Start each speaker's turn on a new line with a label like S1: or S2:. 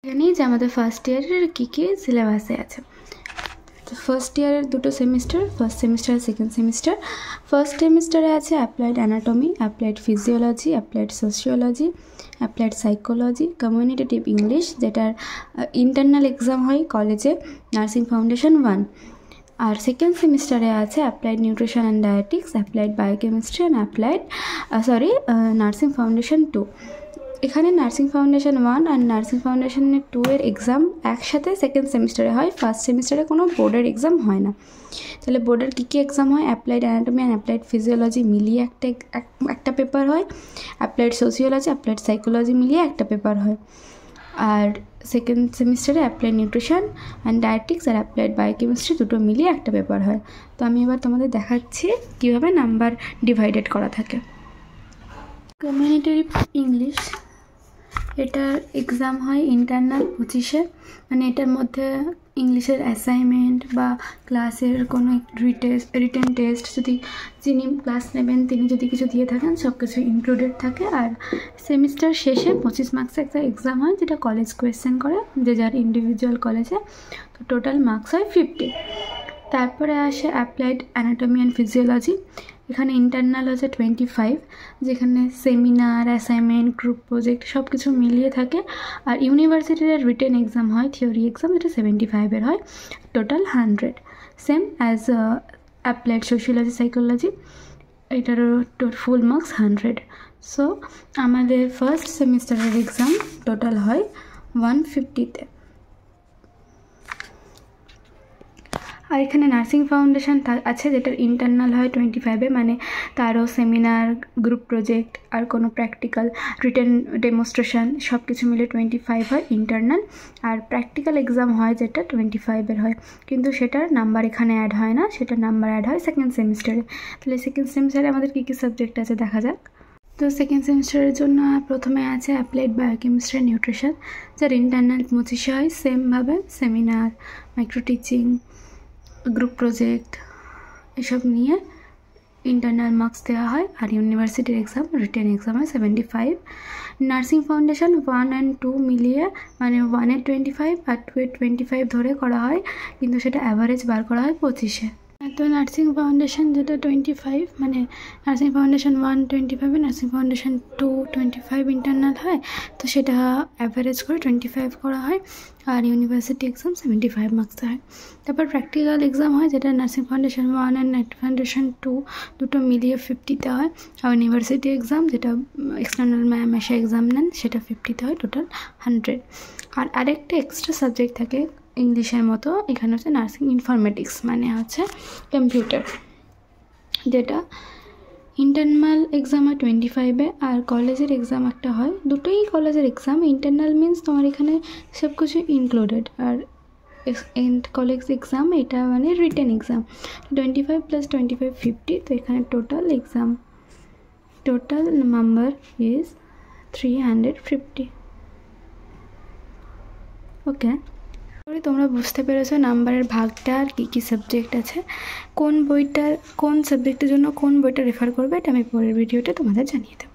S1: জানি যে আমাদের ফার্স্ট ইয়ারের কী কী সিলেবাসে আছে। তো ফার্স্ট ইয়ারের দুটো সেমিস্টার, ফার্স্ট সেমিস্টার আর সেকেন্ড সেমিস্টার। ফার্স্ট সেমিস্টারে আছে applied anatomy, applied physiology, applied sociology, applied psychology, communicative English, যেটার ইন্টারনাল এক্সাম হয় কলেজে, নার্সিং ফাউন্ডেশন 1। আর সেকেন্ড সেমিস্টারে আছে applied nutrition and dietetics, applied biochemistry and applied nursing foundation 2। এখানে nursing foundation 1 আর nursing foundation 2 এর exam একসাথে সেকেন্ড সেমিস্টারে হয়, ফার্স্ট সেমিস্টারে কোনো বোর্ডের এক্সাম হয় না। তাহলে বোর্ডের কী কী এক্সাম হয়? Applied anatomy and applied physiology মিলিয়ে একটা পেপার হয়, অ্যাপ্লাইড সোশিওলজি, অ্যাপ্লাইড সাইকোলজি মিলিয়ে একটা পেপার হয়। আর সেকেন্ড সেমিস্টারে অ্যাপ্লাইড নিউট্রিশন অ্যান্ড ডায়েটিক্স আর অ্যাপ্লাইড বায়োকেমিস্ট্রি দুটো মিলিয়ে একটা পেপার হয়। তো আমি এবার তোমাদের দেখাচ্ছি কীভাবে নাম্বার ডিভাইডেড করা থাকে। কমিউনিকেটিভ ইংলিশ, এটার এক্সাম হয় ইন্টারনাল 25-এ, মানে এটার মধ্যে ইংলিশের অ্যাসাইনমেন্ট বা ক্লাসের কোনো রিটেন টেস্ট, যদি যিনি ক্লাস নেবেন তিনি যদি কিছু দিয়ে থাকেন সব কিছু ইনক্লুডেড থাকে। আর সেমিস্টার শেষে 25 মার্কসের একটা এক্সাম হয়, যেটা কলেজ কোয়েশ্চেন করে যে যার ইন্ডিভিজুয়াল কলেজে। তো টোটাল মার্কস হয় 50। তারপরে আসে অ্যাপ্লাইড অ্যানাটমি অ্যান্ড ফিজিওলজি। এখানে ইন্টারনাল হচ্ছে 25, যেখানে সেমিনার, অ্যাসাইনমেন্ট, গ্রুপ প্রজেক্ট সব কিছু মিলিয়ে থাকে। আর ইউনিভার্সিটির রিটেন এক্সাম হয়, থিওরি এক্সাম, যেটা 75-এর হয়, total 100। Same as applied sociology psychology, এটারও ফুল মার্কস 100। সো আমাদের ফার্স্ট সেমিস্টারের এক্সাম টোটাল হয় 150-তে। আর এখানে নার্সিং ফাউন্ডেশন আছে, যেটার ইন্টারনাল হয় 25-এ, মানে তারও সেমিনার, গ্রুপ প্রজেক্ট আর কোনো প্র্যাকটিক্যাল, রিটেন ডেমনস্ট্রেশন সব কিছু মিলে 25 হয় ইন্টারনাল। আর প্র্যাকটিক্যাল এক্সাম হয় যেটা 25-এর হয়, কিন্তু সেটার নাম্বার এখানে অ্যাড হয় না, সেটার নাম্বার অ্যাড হয় সেকেন্ড সেমিস্টারে। তাহলে সেকেন্ড সেমিস্টারে আমাদের কী কী সাবজেক্ট আছে দেখা যাক। তো সেকেন্ড সেমিস্টারের জন্য প্রথমে আছে অ্যাপ্লাইড বায়োকেমিস্ট্রি নিউট্রিশন, যার ইন্টারনাল 25-এ হয়। সেমভাবে seminar, micro teaching, group project এসব নিয়ে ইন্টারনাল মার্কস দেওয়া হয়। আর ইউনিভার্সিটির এক্সাম, রিটেন এক্সাম হয় 75। নার্সিং ফাউন্ডেশন 1 আর 2 মিলিয়ে, মানে 1-এর 25 আর 2-এর 25 ধরে করা হয়, কিন্তু সেটা অ্যাভারেজ বার করা হয় 25-এ। তো নার্সিং ফাউন্ডেশন যেটা 25, মানে nursing foundation 1 25, nursing foundation 2 25 internal হয়, তো সেটা অ্যাভারেজ করে 25 করা হয়। আর ইউনিভার্সিটি এক্সাম 75 মার্কস হয়। তারপর প্র্যাকটিক্যাল এক্সাম হয়, যেটা নার্সিং ফাউন্ডেশন 1 আর নার্সিং ফাউন্ডেশন 2 দুটো মিলিয়ে 50-তে হয়। আর ইউনিভার্সিটি এক্সাম, যেটা এক্সটার্নাল ম্যাম এসে এক্সাম নেন, সেটা 50-তে হয়, টোটাল 100। আর আরেকটা এক্সট্রা সাবজেক্ট থাকে ইংলিশের মতো, এখানে হচ্ছে নার্সিং ইনফরমেটিক্স, মানে হচ্ছে কম্পিউটার, যেটা ইন্টারনাল এক্সাম হয় 25-এ আর কলেজের এক্সাম একটা হয়। দুটোই কলেজের এক্সাম। ইন্টারনাল মিনস তোমার এখানে সব কিছু ইনক্লুডেড, আর কলেজ এক্সাম এটা মানে রিটেন এক্সাম। 25 + 25 50, তো এখানে total exam total number is 350। ওকে, তোমরা বুঝতে পেরেছো নাম্বারের ভাগটা আর কী কী সাবজেক্ট আছে। কোন সাবজেক্টের জন্য কোন বইটা রেফার করবে এটা আমি পরের ভিডিওতে তোমাদের জানিয়ে দেবো।